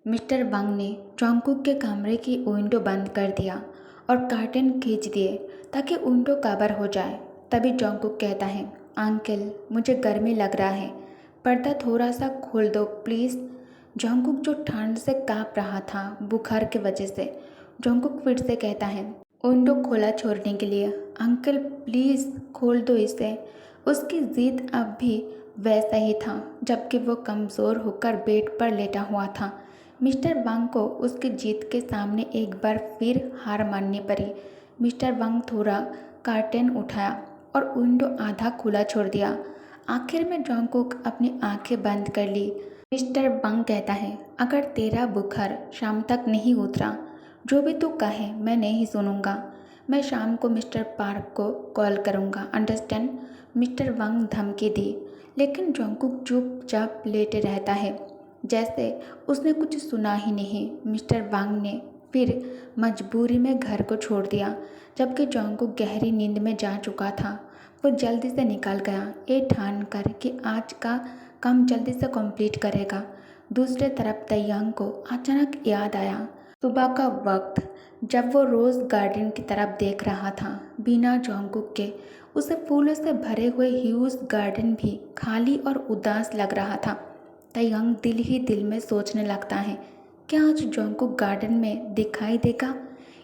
Mister वांग ने Jungkook के कमरे की विंडो बंद कर दिया और कर्टन खींच दिए ताकि विंडो कवर हो जाए। तभी जोंगकुक कहता है, अंकल मुझे गर्मी लग रहा है, पर्दा थोड़ा सा खोल दो प्लीज़। जोंगकुक जो ठंड से काँप रहा था बुखार की वजह से, जोंगकुक फिर से कहता है विंडो खोला छोड़ने के लिए, अंकल प्लीज़ खोल दो इसे। उसकी जिद अब भी वैसा ही था जबकि वो कमज़ोर होकर बेड पर लेटा हुआ था। मिस्टर वांग को उसकी जीत के सामने एक बार फिर हार माननी पड़ी। मिस्टर वांग थोड़ा कर्टेन उठाया और विंडो आधा खुला छोड़ दिया। आखिर में जोंगकुक अपनी आंखें बंद कर ली। मिस्टर वांग कहता है, अगर तेरा बुखार शाम तक नहीं उतरा, जो भी तू कहे मैं नहीं सुनूंगा। मैं शाम को मिस्टर पार्क को कॉल करूंगा, अंडरस्टैंड। मिस्टर वांग धमकी दी, लेकिन जोंगकुक चुपचाप लेटे रहता है जैसे उसने कुछ सुना ही नहीं। मिस्टर वांग ने फिर मजबूरी में घर को छोड़ दिया जबकि जोंगकुक गहरी नींद में जा चुका था। वो जल्दी से निकल गया, ये ठान कर कि आज का काम जल्दी से कंप्लीट करेगा। दूसरे तरफ तैयांग को अचानक याद आया सुबह का वक्त जब वो रोज़ गार्डन की तरफ देख रहा था बिना जोंगकुक के। उसे फूलों से भरे हुए ह्यूज गार्डन भी खाली और उदास लग रहा था। तैयांग दिल ही दिल में सोचने लगता है, क्या आज जोंगकुक गार्डन में दिखाई देगा।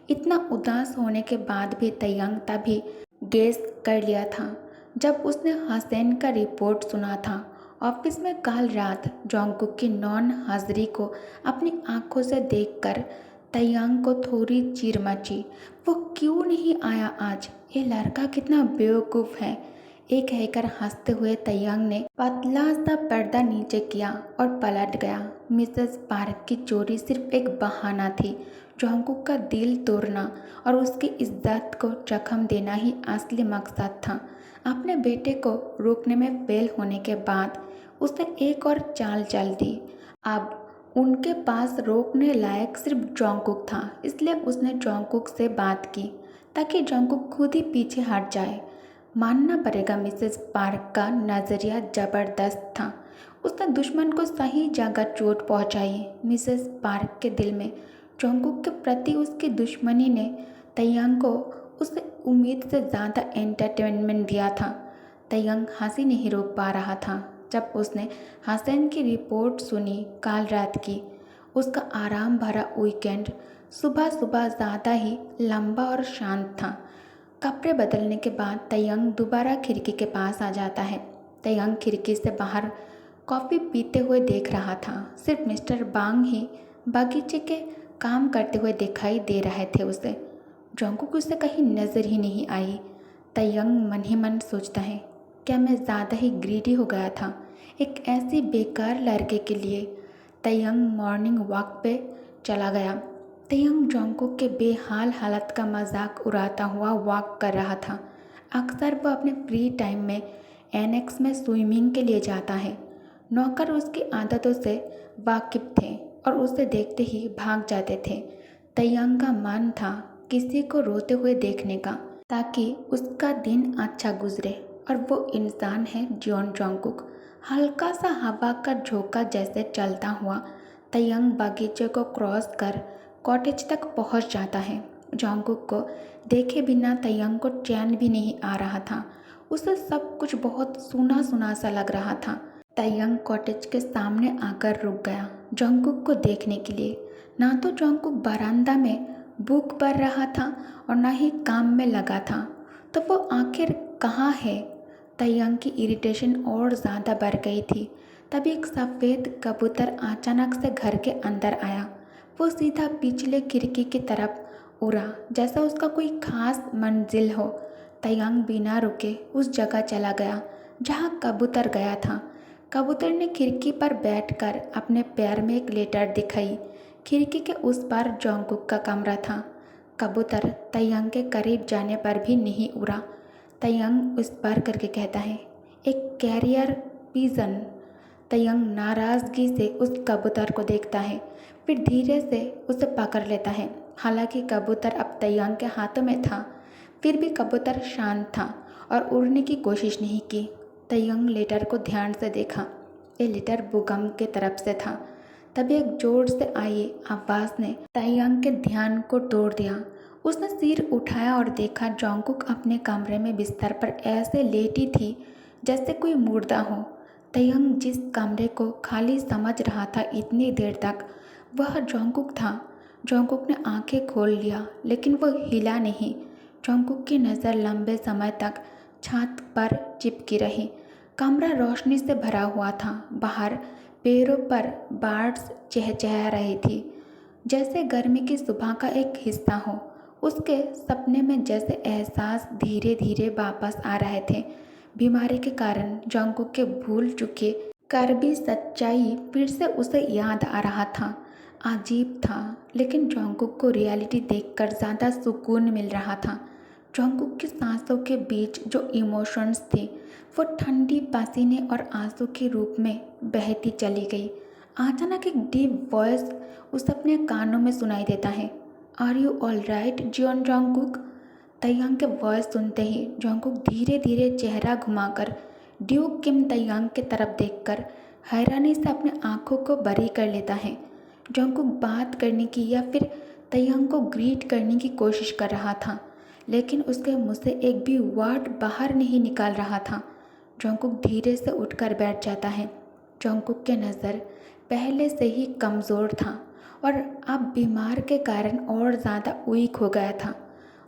इतना उदास होने के बाद भी तैयांग तभी गेस कर लिया था जब उसने हसैन का रिपोर्ट सुना था। ऑफिस में कल रात जोंगकुक की नॉन हाजिरी को अपनी आंखों से देखकर तैयांग को थोड़ी चीर मची। वो क्यों नहीं आया आज, ये लड़का कितना बेवकूफ़ है। एक कहकर हंसते हुए तैयांग ने पतला सा पर्दा नीचे किया और पलट गया। मिसेस पार्क की चोरी सिर्फ एक बहाना थी। जोंगकुक का दिल तोड़ना और उसकी इज्जत को जख्म देना ही असली मकसद था। अपने बेटे को रोकने में फेल होने के बाद उसने एक और चाल चल दी। अब उनके पास रोकने लायक सिर्फ जोंगकुक था, इसलिए उसने जोंगकुक से बात की ताकि जोंगकुक खुद ही पीछे हट जाए। मानना पड़ेगा मिसेस पार्क का नज़रिया ज़बरदस्त था। उसने दुश्मन को सही जगह चोट पहुंचाई। मिसेस पार्क के दिल में जोंगकुक के प्रति उसकी दुश्मनी ने तैयांग को उसे उम्मीद से ज़्यादा एंटरटेनमेंट दिया था। तैयांग हंसी नहीं रोक पा रहा था जब उसने हसन की रिपोर्ट सुनी काल रात की। उसका आराम भरा वीकेंड सुबह सुबह ज़्यादा ही लंबा और शांत था। कपड़े बदलने के बाद तैयांग दोबारा खिड़की के पास आ जाता है। तैयांग खिड़की से बाहर कॉफ़ी पीते हुए देख रहा था। सिर्फ मिस्टर वांग ही बगीचे के काम करते हुए दिखाई दे रहे थे उसे। जोंगकुक उसे कहीं नज़र ही नहीं आई। तैयांग मन ही मन सोचता है, क्या मैं ज़्यादा ही ग्रीडी हो गया था एक ऐसी बेकार लड़के के लिए। तैयांग मॉर्निंग वॉक पे चला गया। तैयांग जोंगकुक के बेहाल हालत का मजाक उड़ाता हुआ वॉक कर रहा था। अक्सर वह अपने फ्री टाइम में एनेक्स में स्विमिंग के लिए जाता है। नौकर उसकी आदतों से वाकिफ थे और उसे देखते ही भाग जाते थे। तैयांग का मन था किसी को रोते हुए देखने का ताकि उसका दिन अच्छा गुजरे, और वो इंसान है जॉन जोंगकुक। हल्का सा हवा का झोंका जैसे चलता हुआ तैयांग बगीचे को क्रॉस कर कॉटेज तक पहुंच जाता है। जोंगकुक को देखे बिना तैयांग को चैन भी नहीं आ रहा था। उसे सब कुछ बहुत सूना सूना सा लग रहा था। तैयांग कॉटेज के सामने आकर रुक गया जोंगकुक को देखने के लिए। ना तो जोंगकुक बरामदा में बुक पढ़ रहा था और ना ही काम में लगा था, तो वो आखिर कहाँ है। तैयांग की इरिटेशन और ज़्यादा बढ़ गई थी। तभी एक सफ़ेद कबूतर अचानक से घर के अंदर आया। वो सीधा पिछले खिड़की की तरफ उड़ा जैसा उसका कोई खास मंजिल हो। तैयांग बिना रुके उस जगह चला गया जहाँ कबूतर गया था। कबूतर ने खिड़की पर बैठकर अपने पैर में एक लेटर दिखाई। खिड़की के उस पार जोंगकुक का कमरा था। कबूतर तैयांग के करीब जाने पर भी नहीं उड़ा। तैयांग उस पार करके कहता है, एक कैरियर पिजन। तैयांग नाराज़गी से उस कबूतर को देखता है, फिर धीरे से उसे पकड़ लेता है। हालांकि कबूतर अब तैयांग के हाथों में था, फिर भी कबूतर शांत था और उड़ने की कोशिश नहीं की। तैयांग लेटर को ध्यान से देखा। ये लेटर बुगम के तरफ से था। तभी एक जोर से आई आवाज़ ने ताइयांग के ध्यान को तोड़ दिया। उसने सिर उठाया और देखा जोंगकुक अपने कमरे में बिस्तर पर ऐसे लेटी थी जैसे कोई मुर्दा हो। ताइयांग जिस कमरे को खाली समझ रहा था इतनी देर तक, वह जोंगकुक था। जोंगकुक ने आंखें खोल लिया लेकिन वह हिला नहीं। जोंगकुक की नज़र लंबे समय तक छत पर चिपकी रही। कमरा रोशनी से भरा हुआ था। बाहर पेड़ों पर बर्ड्स चहचहा रही थी जैसे गर्मी की सुबह का एक हिस्सा हो। उसके सपने में जैसे एहसास धीरे धीरे वापस आ रहे थे। बीमारी के कारण जोंगकुक के भूल चुके कर भी सच्चाई फिर से उसे याद आ रहा था। अजीब था, लेकिन जोंगकुक को रियलिटी देखकर ज़्यादा सुकून मिल रहा था। जोंगकुक की सांसों के बीच जो इमोशंस थी वो ठंडी पसीने और आंसू के रूप में बहती चली गई। अचानक एक डीप वॉइस उसे अपने कानों में सुनाई देता है, are you all right Jeon Jungkook. Taeyang के वॉइस सुनते ही जोंगकुक धीरे धीरे चेहरा घुमाकर ड्यूक किम ताइयांग की तरफ देखकर हैरानी से अपने आंखों को बरी कर लेता है। जोंगकुक बात करने की या फिर ताइयांग को ग्रीट करने की कोशिश कर रहा था, लेकिन उसके मुंह से एक भी वर्ड बाहर नहीं निकाल रहा था। जोंगकुक धीरे से उठकर बैठ जाता है। जोंगकुक की नज़र पहले से ही कमज़ोर था और अब बीमार के कारण और ज़्यादा वीक हो गया था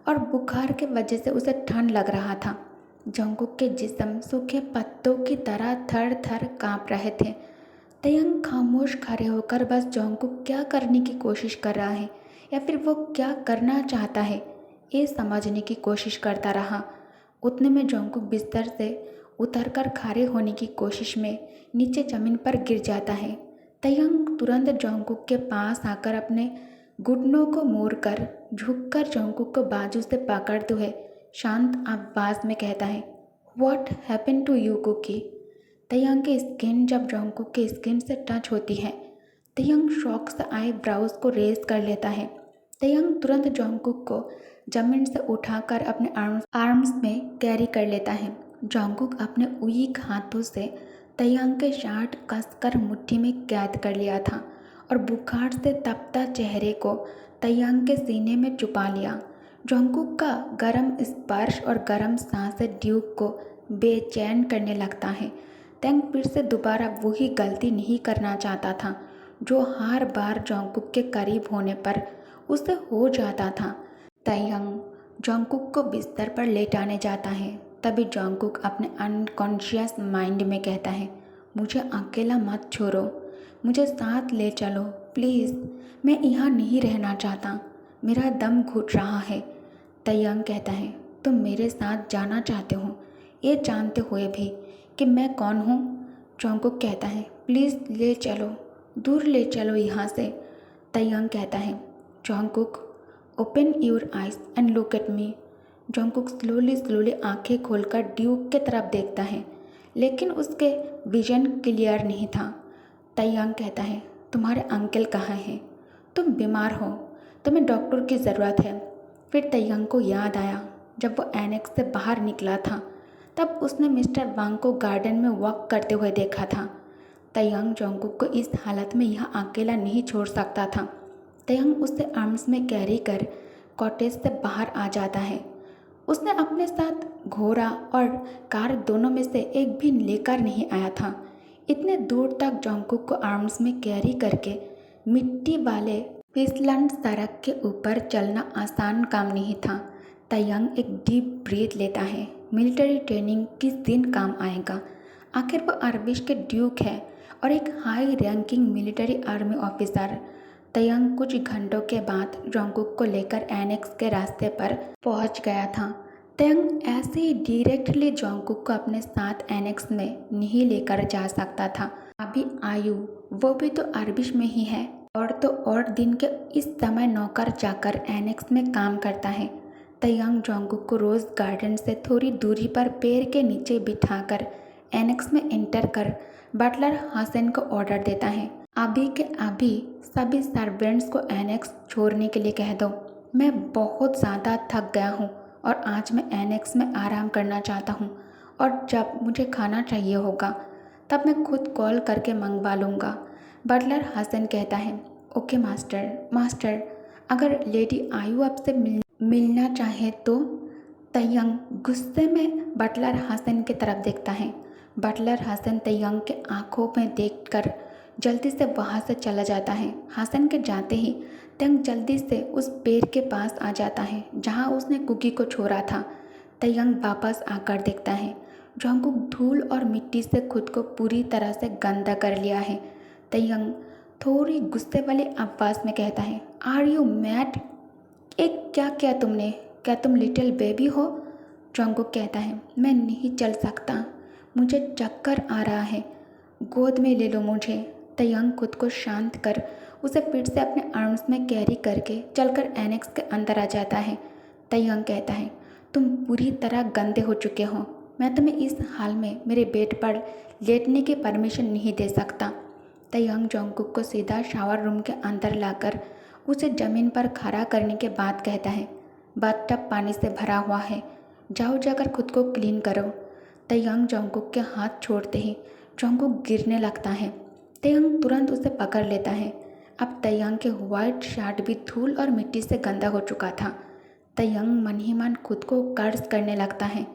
और बुखार के वजह से उसे ठंड लग रहा था। जोंगकुक के जिस्म सूखे पत्तों की तरह थर थर काँप रहे थे। ताइयांग खामोश खड़े होकर बस जोंगकुक क्या करने की कोशिश कर रहा है या फिर वो क्या करना चाहता है ये समझने की कोशिश करता रहा। उतने में जोंगकुक बिस्तर से उतरकर खड़े होने की कोशिश में नीचे ज़मीन पर गिर जाता है। ताइयांग तुरंत जोंगकुक के पास आकर अपने घुटनों को मोड़कर झुककर जोंगकुक को बाजू से पकड़ते हुए शांत आवाज़ में कहता है, what happened to you Cookie. Taeyang की स्किन जब जोंगकुक की स्किन से टच होती है, ताइयांग शॉक से आईब्राउज को रेज कर लेता है। ताइयांग तुरंत जोंगकुक को जमीन से उठाकर अपने आर्म्स में कैरी कर लेता है। जोंगकुक अपने वीक हाथों से ताइयांग के शर्ट कसकर मुट्ठी में कैद कर लिया था और बुखार से तपता चेहरे को ताइयांग के सीने में छुपा लिया। जोंगकुक का गर्म स्पर्श और गर्म सांस ड्यूक को बेचैन करने लगता है। ताइयांग फिर से दोबारा वही गलती नहीं करना चाहता था जो हर बार जोंगकुक के करीब होने पर उसे हो जाता था। ताइयांग जोंगकुक को बिस्तर पर लेटाने जाता है। तभी जोंगकुक अपने अनकॉन्शियस माइंड में कहता है, मुझे अकेला मत छोड़ो, मुझे साथ ले चलो प्लीज़, मैं यहाँ नहीं रहना चाहता, मेरा दम घुट रहा है। ताइयांग कहता है, तुम मेरे साथ जाना चाहते हो ये जानते हुए भी कि मैं कौन हूँ। जोंगकुक कहता है, प्लीज़ ले चलो, दूर ले चलो यहाँ से। ताइयांग कहता है, Jungkook open your eyes and look at me. Jungkook slowly आंखें खोलकर ड्यूक के तरफ देखता है, लेकिन उसके विजन क्लियर नहीं था। ताइयांग कहता है, तुम्हारे अंकल कहाँ हैं? तुम बीमार हो, तुम्हें डॉक्टर की ज़रूरत है। फिर ताइयांग को याद आया जब वो एनेक्स से बाहर निकला था, तब उसने मिस्टर वांग को गार्डन में वॉक करते हुए देखा था। ताइयांग जोंगकुक को इस हालत में यहाँ अकेला नहीं छोड़ सकता था। ताइयांग उसे आर्म्स में कैरी कर कॉटेज से बाहर आ जाता है। उसने अपने साथ घोड़ा और कार दोनों में से एक भी लेकर नहीं आया था। इतने दूर तक जोंगकुक को आर्म्स में कैरी करके मिट्टी वाले फिसलन सड़क के ऊपर चलना आसान काम नहीं था। ताइयांग एक डीप ब्रीथ लेता है। मिलिट्री ट्रेनिंग किस दिन काम आएगा? आखिर वो अरबिश के ड्यूक है और एक high ranking military army officer. Taeyang कुछ घंटों के बाद जोंगकुक को लेकर एनेक्स के रास्ते पर पहुंच गया था। ताइयांग ऐसे ही डायरेक्टली जोंगकुक को अपने साथ एनेक्स में नहीं लेकर जा सकता था। अभी आयु वो भी तो अरबिश में ही है और तो और दिन के इस समय नौकर चाकर एनेक्स में काम करता है। ताइयांग जोंगकुक को रोज़ गार्डन से थोड़ी दूरी पर पेड़ के नीचे बिठाकर एनेक्स में एंटर कर बटलर हसन को ऑर्डर देता है, अभी के अभी सभी सर्वेंट्स को एनेक्स छोड़ने के लिए कह दो। मैं बहुत ज़्यादा थक गया हूँ और आज मैं एनेक्स में आराम करना चाहता हूँ और जब मुझे खाना चाहिए होगा तब मैं खुद कॉल करके मंगवा लूँगा। बटलर हसन कहता है, ओके मास्टर, अगर लेडी आयु आपसे मिलना चाहे तो। तयंग गुस्से में बटलर हसन की तरफ देखता है। बटलर हसन तयंग के आंखों में देखकर जल्दी से वहाँ से चला जाता है। हसन के जाते ही तयंग जल्दी से उस पेड़ के पास आ जाता है जहाँ उसने कुकी को छोड़ा था। तयंग वापस आकर देखता है जंगकुक धूल और मिट्टी से खुद को पूरी तरह से गंदा कर लिया है। तयंग थोड़ी गुस्से वाली आवाज़ में कहता है, आर यू मैड? एक क्या किया तुमने? क्या तुम लिटिल बेबी हो? जंगकुक कहता है, मैं नहीं चल सकता, मुझे चक्कर आ रहा है, गोद में ले लो मुझे। तयंग खुद को शांत कर उसे पीठ से अपने आर्म्स में कैरी करके चलकर एनेक्स के अंदर आ जाता है। तयंग कहता है, तुम पूरी तरह गंदे हो चुके हो, मैं तुम्हें इस हाल में मेरे बेड पर लेटने की परमिशन नहीं दे सकता। तयंग जंगकुक को सीधा शावर रूम के अंदर लाकर उसे ज़मीन पर खड़ा करने के बाद कहता है, बाथटब पानी से भरा हुआ है, जाओ जाकर खुद को क्लीन करो। तयंग जंगकुक के हाथ छोड़ते ही जंगकुक गिरने लगता है। तयंग तुरंत उसे पकड़ लेता है। अब तयंग के व्हाइट शर्ट भी धूल और मिट्टी से गंदा हो चुका था। तयंग मन ही मन खुद को कर्ज करने लगता है।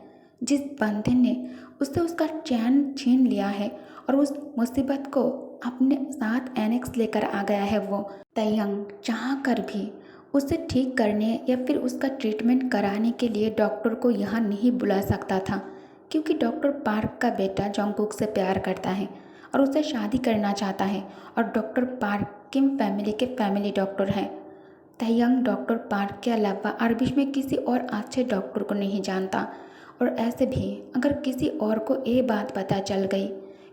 जिस बंदे ने उससे उसका चैन छीन लिया है और उस मुसीबत को अपने साथ एनेक्स लेकर आ गया है, वो तयंग चाह कर भी उसे ठीक करने या फिर उसका ट्रीटमेंट कराने के लिए डॉक्टर को यहाँ नहीं बुला सकता था, क्योंकि डॉक्टर पार्क का बेटा जंगकुक से प्यार करता है और उसे शादी करना चाहता है और डॉक्टर पार्क किम फैमिली के फैमिली डॉक्टर हैं। तयंग डॉक्टर पार्क के अलावा अरबिश में किसी और अच्छे डॉक्टर को नहीं जानता, और ऐसे भी अगर किसी और को ये बात पता चल गई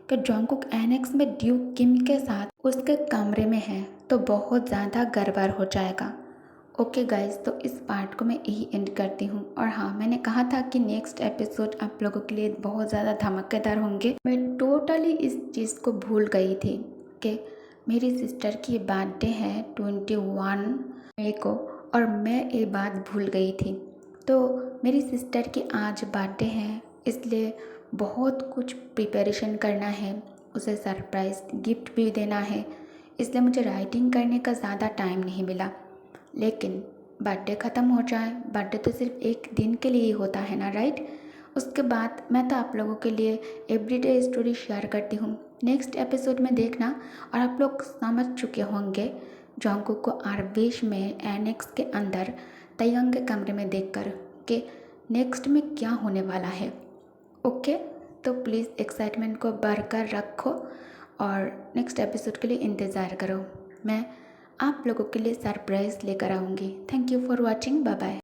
कि जंगकुक एनेक्स में ड्यूक किम के साथ उसके कमरे में है तो बहुत ज़्यादा गड़बड़ हो जाएगा। ओके गाइज, तो इस पार्ट को मैं यही एंड करती हूँ। और हाँ, मैंने कहा था कि नेक्स्ट एपिसोड आप लोगों के लिए बहुत ज़्यादा धमाकेदार होंगे। मैं टोटली इस चीज़ को भूल गई थी कि मेरी सिस्टर की बर्थडे है 21 मई को, और मैं ये बात भूल गई थी। तो मेरी सिस्टर की आज बर्थडे है, इसलिए बहुत कुछ प्रिपरेशन करना है, उसे सरप्राइज़ गिफ्ट भी देना है, इसलिए मुझे राइटिंग करने का ज़्यादा टाइम नहीं मिला। लेकिन बर्थडे ख़त्म हो जाए, बर्थडे तो सिर्फ एक दिन के लिए ही होता है ना, राइट? उसके बाद मैं तो आप लोगों के लिए एवरीडे स्टोरी शेयर करती हूँ। नेक्स्ट एपिसोड में देखना, और आप लोग समझ चुके होंगे जंगकुक को आरबीश में एनेक्स के अंदर तयंग के कमरे में देखकर कि नेक्स्ट में क्या होने वाला है। ओके, तो प्लीज़ एक्साइटमेंट को बरकरार रखो और नेक्स्ट एपिसोड के लिए इंतज़ार करो। मैं आप लोगों के लिए सरप्राइज़ लेकर आऊँगी। Thank you for watching, bye bye.